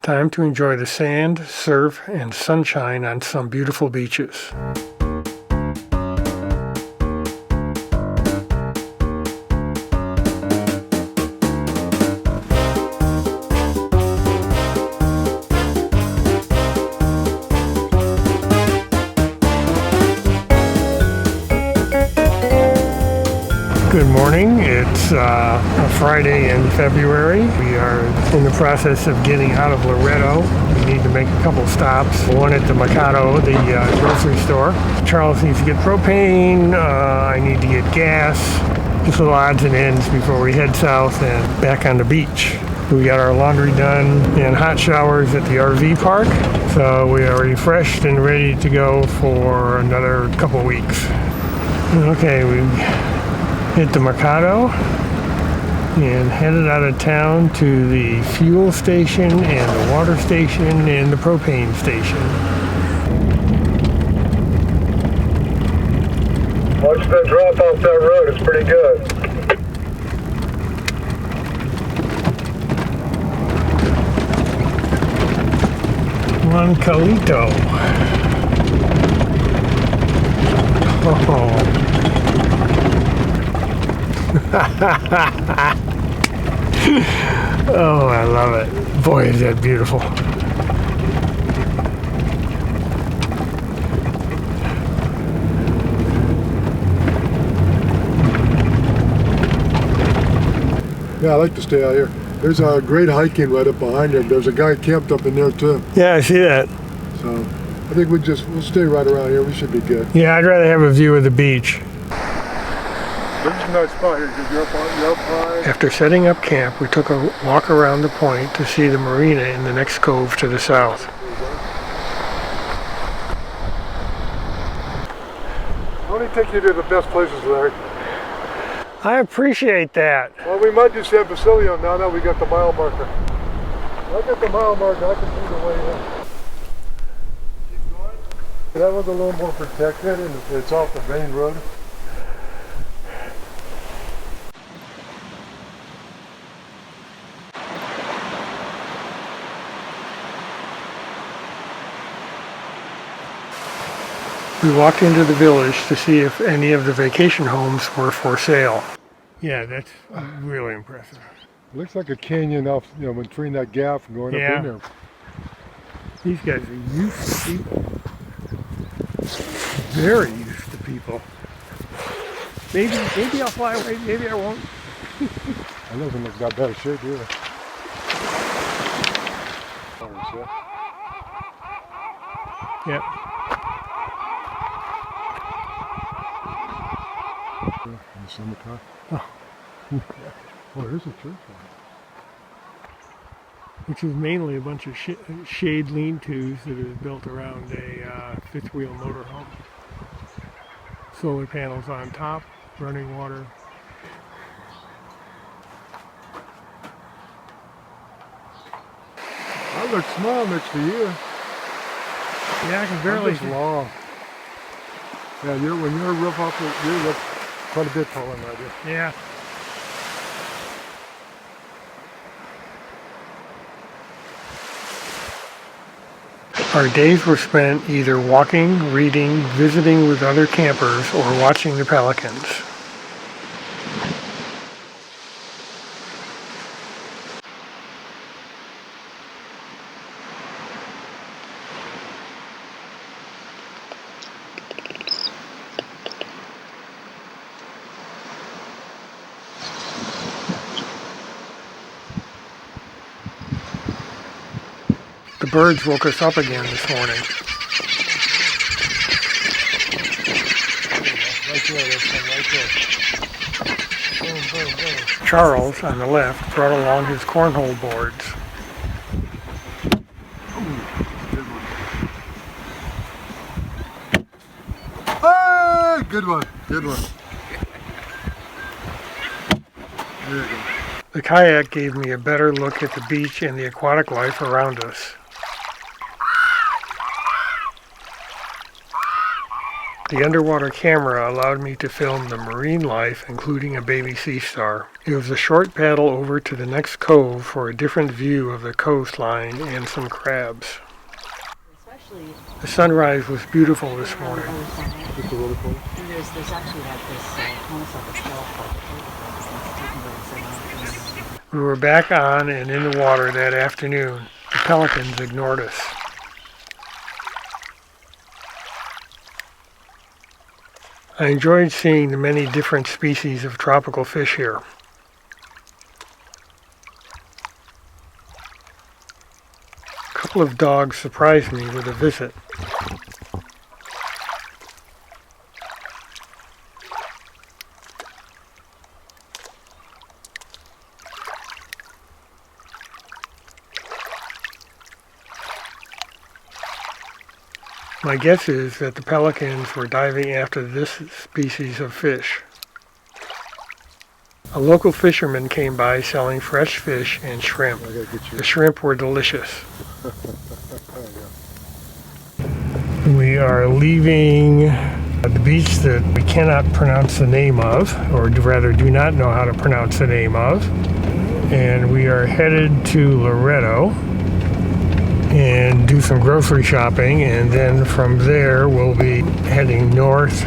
Time to enjoy the sand, surf, and sunshine on some beautiful beaches. Good morning. It's a Friday in February. We are in the process of getting out of Loretto. We need to make a couple stops. One at the Mercado, the grocery store. Charles needs to get propane. I need to get gas. Just little odds and ends before we head south and back on the beach. We got our laundry done and hot showers at the RV park. So we are refreshed and ready to go for another couple weeks. Okay, we hit the Mercado and headed out of town to the fuel station and the water station and the propane station. Watch the drop off that road, it's pretty good. Juncalito. Oh. Oh, I love it. Boy, is that beautiful. Yeah, I like to stay out here. There's a great hiking right up behind there. There's a guy camped up in there too. Yeah, I see that. So I think we'll stay right around here. We should be good. Yeah, I'd rather have a view of the beach. This is a nice spot here because you're up high. After setting up camp, we took a walk around the point to see the marina in the next cove to the south. Let me take you to the best places, Larry. I appreciate that. Well, we might do San Basilio now that we got the mile marker. I got the mile marker, I can see the way in. Keep going. That one's a little more protected and it's off the main road. We walked into the village to see if any of the vacation homes were for sale. Yeah, that's really impressive. It looks like a canyon off, between that gap and going up in there. These guys are used to people. Very used to people. Maybe I'll fly away, maybe I won't. I doesn't look that bad shape either. Yep. Oh. Oh, there's a church. Which is mainly a bunch of shade lean-tos that is built around a fifth-wheel motorhome. Solar panels on top, running water. I look small next to you. Yeah, I can barely. I'm just long. Yeah, when you're roof up, you look quite a bit taller than I do. Yeah. Our days were spent either walking, reading, visiting with other campers, or watching the pelicans. The birds woke us up again this morning. Charles, on the left, brought along his cornhole boards. Hey, good one, good one. There you go. The kayak gave me a better look at the beach and the aquatic life around us. The underwater camera allowed me to film the marine life, including a baby sea star. It was a short paddle over to the next cove for a different view of the coastline and some crabs. The sunrise was beautiful this morning. We were back on and in the water that afternoon. The pelicans ignored us. I enjoyed seeing the many different species of tropical fish here. A couple of dogs surprised me with a visit. My guess is that the pelicans were diving after this species of fish. A local fisherman came by selling fresh fish and shrimp. The shrimp were delicious. We are leaving the beach that we cannot pronounce the name of, or rather do not know how to pronounce the name of. And we are headed to Loretto and do some grocery shopping, and then from there we'll be heading north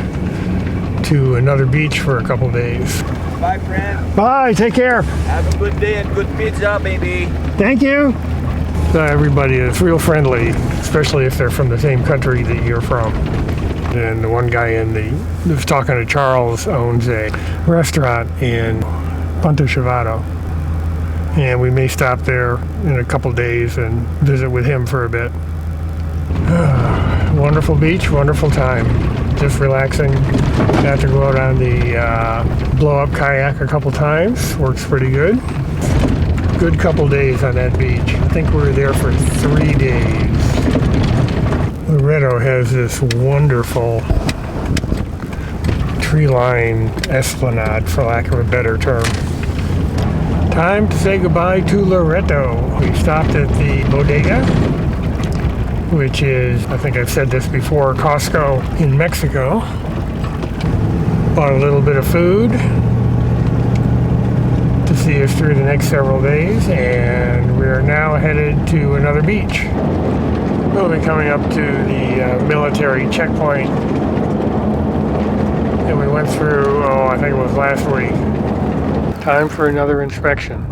to another beach for a couple days. Bye, friend. Bye, take care. Have a good day and good pizza, baby. Thank you. Everybody is real friendly, especially if they're from the same country that you're from. And the one guy who's talking to Charles owns a restaurant in Punta Chavado. And we may stop there in a couple days and visit with him for a bit. Wonderful beach, wonderful time. Just relaxing. Got to go out on the blow-up kayak a couple times. Works pretty good. Good couple days on that beach. I think we were there for 3 days. Loretto has this wonderful tree-lined esplanade, for lack of a better term. Time to say goodbye to Loretto. We stopped at the bodega, which is, I think I've said this before, Costco in Mexico. Bought a little bit of food to see us through the next several days, and we are now headed to another beach. We'll be coming up to the military checkpoint that we went through, I think it was last week. Time for another inspection.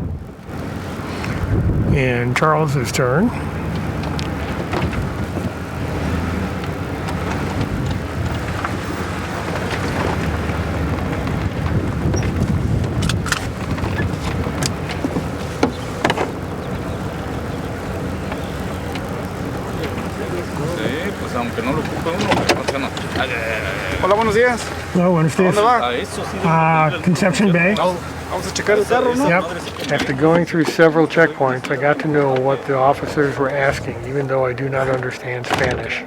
And Charles's turn. Hola, buenos días. Hello, buenos dias. ¿Dónde va? Conception Bay. Vamos a checar el carro, ¿no? Yep. After going through several checkpoints, I got to know what the officers were asking, even though I do not understand Spanish.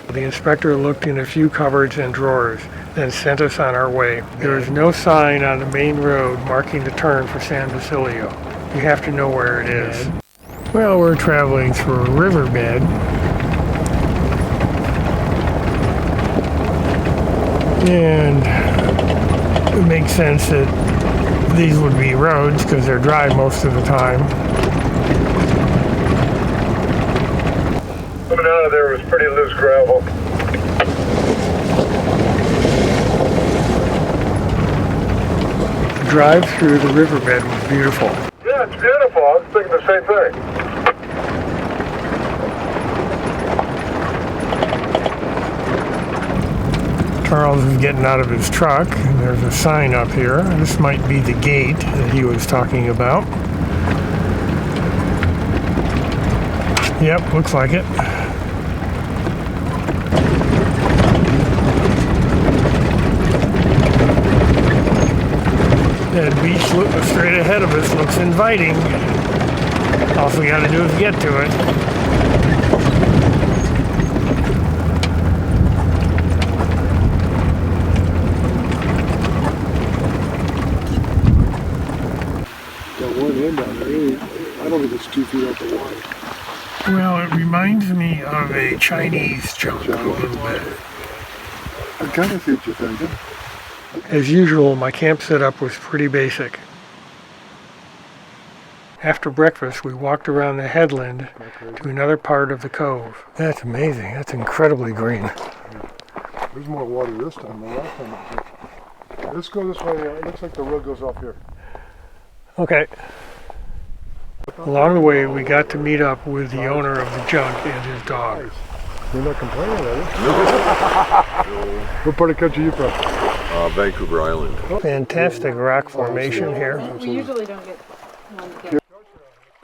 The inspector looked in a few cupboards and drawers, then sent us on our way. There is no sign on the main road marking the turn for San Basilio. You have to know where it is. Well, we're traveling through a riverbed. And it makes sense that these would be roads because they're dry most of the time. Coming out of there was pretty loose gravel. The drive through the riverbed was beautiful. Yeah, it's beautiful. I was thinking the same thing. Charles is getting out of his truck, and there's a sign up here. This might be the gate that he was talking about. Yep, looks like it. That beach straight ahead of us looks inviting. All we got to do is get to it. It's 2 feet off the water. Well, it reminds me of a Chinese junk a little bit. I kind of see what you're thinking. As usual, my camp setup was pretty basic. After breakfast, we walked around the headland to another part of the cove. That's amazing. That's incredibly green. There's more water this time than last time. Let's go this way. It looks like the road goes off here. Okay. Along the way, we got to meet up with the owner of the junk and his dog. You're not complaining, are you? No. What part of the country are you from? Vancouver Island. Fantastic rock formation here. We usually don't get one to get.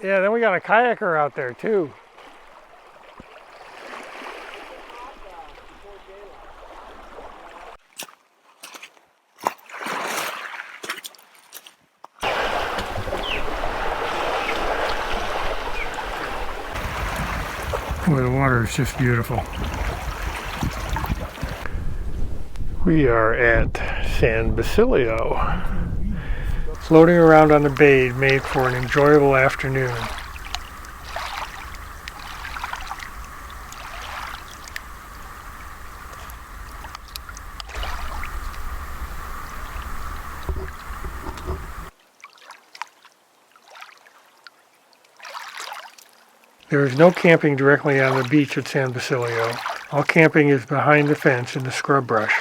Yeah, then we got a kayaker out there too. Boy, the water is just beautiful. We are at San Basilio. Floating around on the bay made for an enjoyable afternoon. There is no camping directly on the beach at San Basilio. All camping is behind the fence in the scrub brush.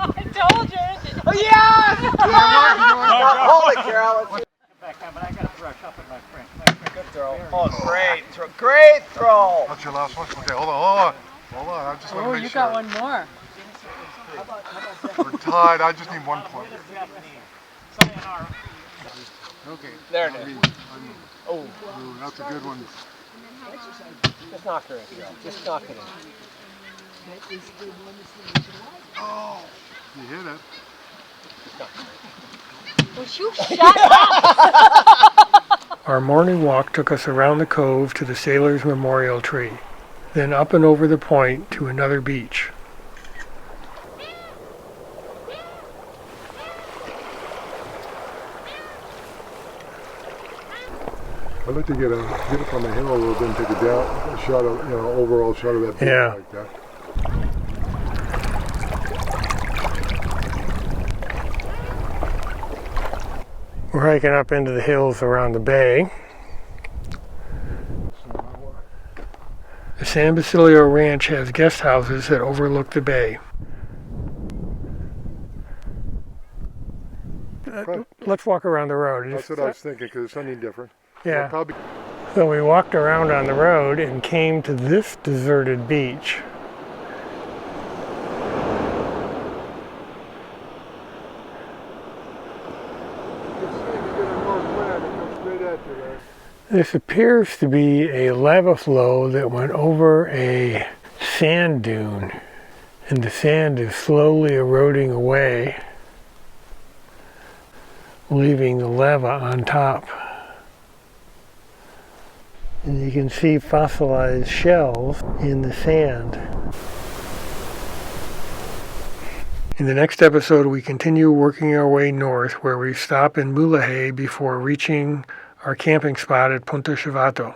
I told you. Holy Carol! Good throw. Oh, great throw. Great throw. That's your last one? Okay, hold on. Hold on, I just want to Oh, make you sure. got one more. We're tied, I just need 1 point. Okay. There it is. Oh. Ooh, that's a good one. Just knock her in. Just knock it in. Oh, you hit it. Would you shut up? Our morning walk took us around the cove to the Sailor's Memorial Tree, then up and over the point to another beach. I'd like to get up on the hill a little bit and take a shot of, overall shot of that beach Yeah. like that. We're hiking up into the hills around the bay. The San Basilio Ranch has guest houses that overlook the bay. Let's walk around the road. That's what I was thinking, because it's something different. Yeah. Probably. So we walked around on the road and came to this deserted beach. This appears to be a lava flow that went over a sand dune, and the sand is slowly eroding away, leaving the lava on top. And you can see fossilized shells in the sand. In the next episode, we continue working our way north, where we stop in Mulahay before reaching our camping spot at Punta Chivato.